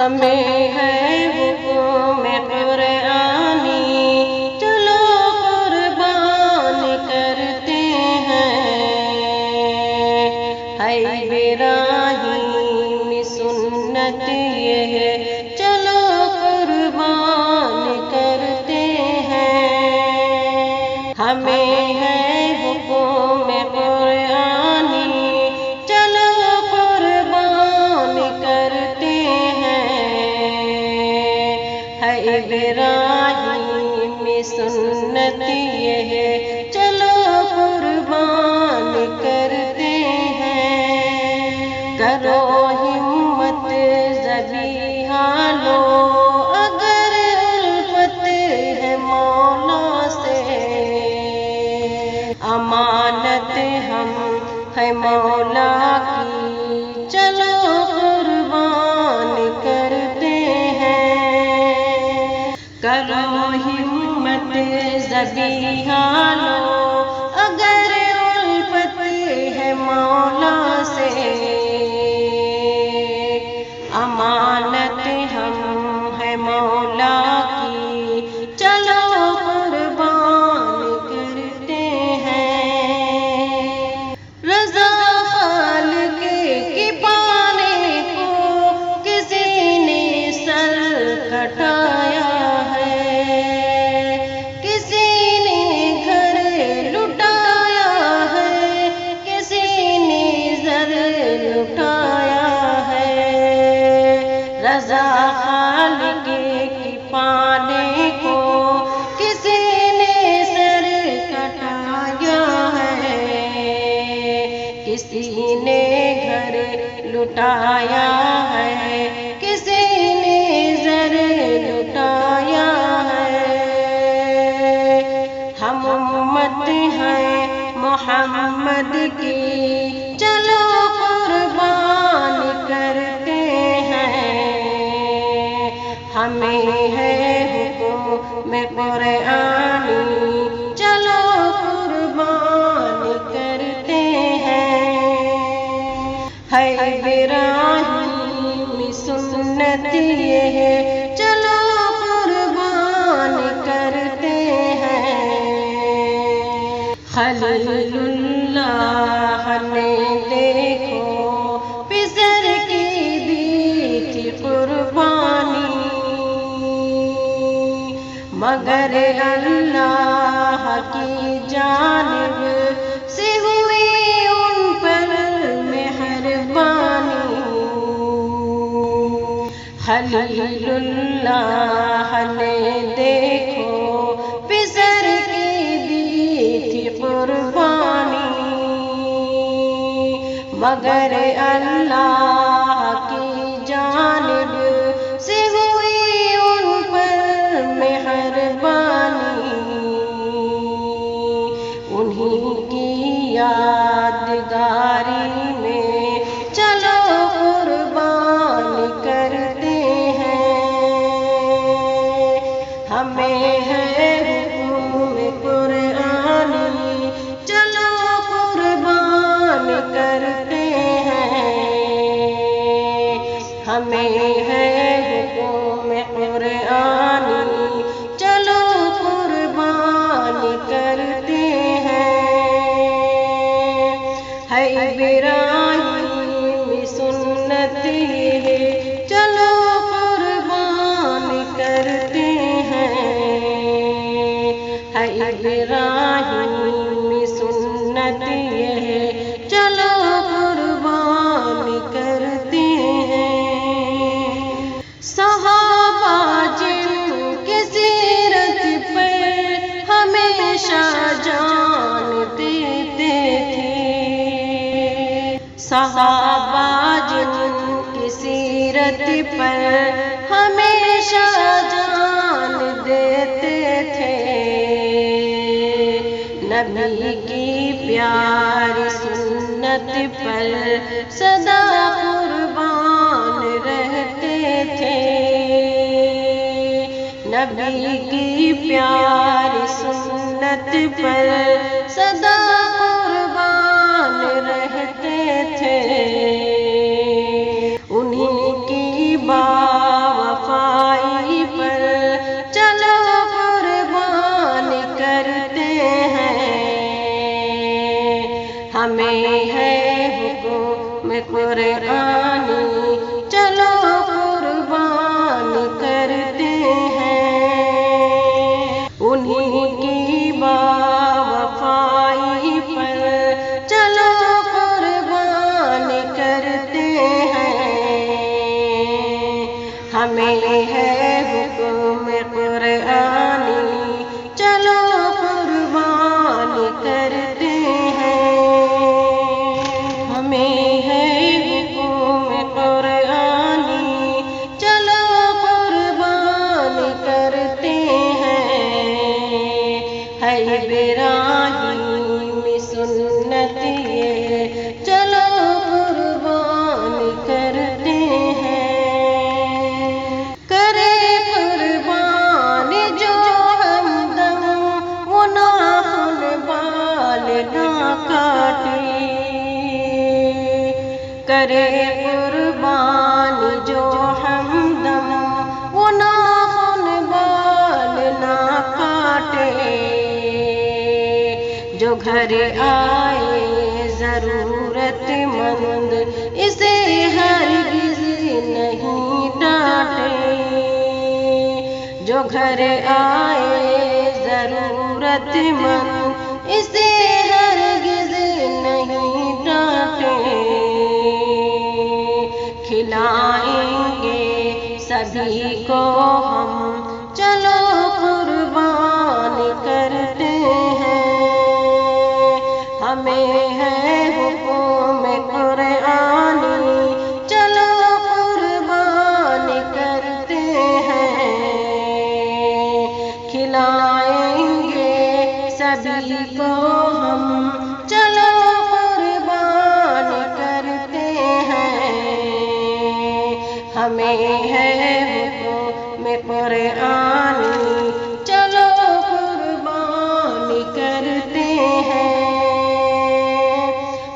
ہمیں ہے حکم قرآنی، چلو قربان کرتے ہیں۔ ہے ابراہیم سنت یہ ہے، چلو قربان کرتے ہیں۔ ہمیں ہے حکم قرآنی، چلو قربان کرتے ہیں۔ ہے ابراہیم سنت یہ ہے، چلو قربان کرتے ہیں۔ کرو ہمت ذبیحہ لو، اگر الفت ہے مولا سے، امانت ہم ہے مولا کی، چلو قربان کرتے ہیں۔ کرو ہمت ذبیحہ لو، اگر الفت ہے مولا سے، امانت ہم ہے مولا کی، چلو قربان کرتے ہیں۔ رضا خالق کی پانے کو کسی نے سر کٹایا ہے، کسی نے گھر لٹایا ہے، کسی نے زر لٹایا ہے۔ رضا خالق کی پانے کو کسی نے سر کٹایا ہے، کسی نے گھر لٹایا ہے، کسی نے زر لٹایا ہے۔ ہم امت ہیں محمد کی، چلو قربان کرتے ہیں۔ ہمیں ہے حکم قرآنی، چلو قربان کرتے ہیں۔ ہے ابراہیم سنت یہ ہے، چلو قربان کرتے ہیں۔ خلیل اللہ نے دیکھو پسر کی دی تھی قربانی، مگر اللہ کی جانب سے ہوئی ان پر مہربانی۔ خلیل اللہ نے دیکھو پسر کی دی تھی قربانی، مگر اللہ کی جانب سے ہوئی ان پر مہربانی۔ انہی کی یادگاری میں چلو قربان کرتے ہیں۔ ہمیں ہے حکم قرآنی، چلو قربان کرتے ہیں۔ ہمیں ہے حکم قرآنی، چلو قربان کرتے ہیں۔ ہے ابراہیم سنت یہ ہے، چلو قربان کرتے ہیں۔ ہے ابراہیم سنت یہ ہے، چلو قربان کرتے ہیں۔ صحابہ جن کی سیرت پر ہمیشہ جان دیتے تھے، صحابہ جن کی سیرت پر ہمیشہ جان دیتے تھے، نبی کی پیاری سنت پر سدا قربان رہتے تھے، نبی کی پیاری سنت پر سدا قربان رہتے تھے۔ انہی کی بات ہمیں ہے حکم قرآنی، چلو قربان کرتے ہیں۔ ہمیں ہے حکم قرآنی، چلو قربان کرتے ہیں۔ ہے ابراہیم سنت یہ، چلو قربان کرتے ہیں۔ کرے قربان جو ہمدم، وہ ناخن بال نہ کاٹے۔ کرے قربان جو ہمدم، وہ ناخن بال نہ کاٹے۔ جو گھر آئے ضرورت مند، اسے ہرگز نہیں ڈانٹے۔ جو گھر آئے ضرورت مند، اسے ہرگز نہیں ڈانٹے۔ کھلائیں گے سبھی کو ہم، چلو قربان کرتے ہیں۔ ہمیں ہے حکم قرآنی، چلو قربان کرتے ہیں۔ کھلائیں گے سبھی کو ہم، چلو قربان کرتے ہیں۔ ہمیں ہے حکم قرآنی، چلو قربان کرتے ہیں۔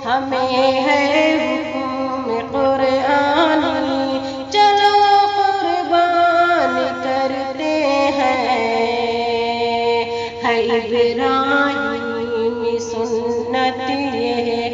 ہمیں ہے حکم قرآنی، چلو قربان کرتے ہیں۔ ہے ابراہیم سنت یہ،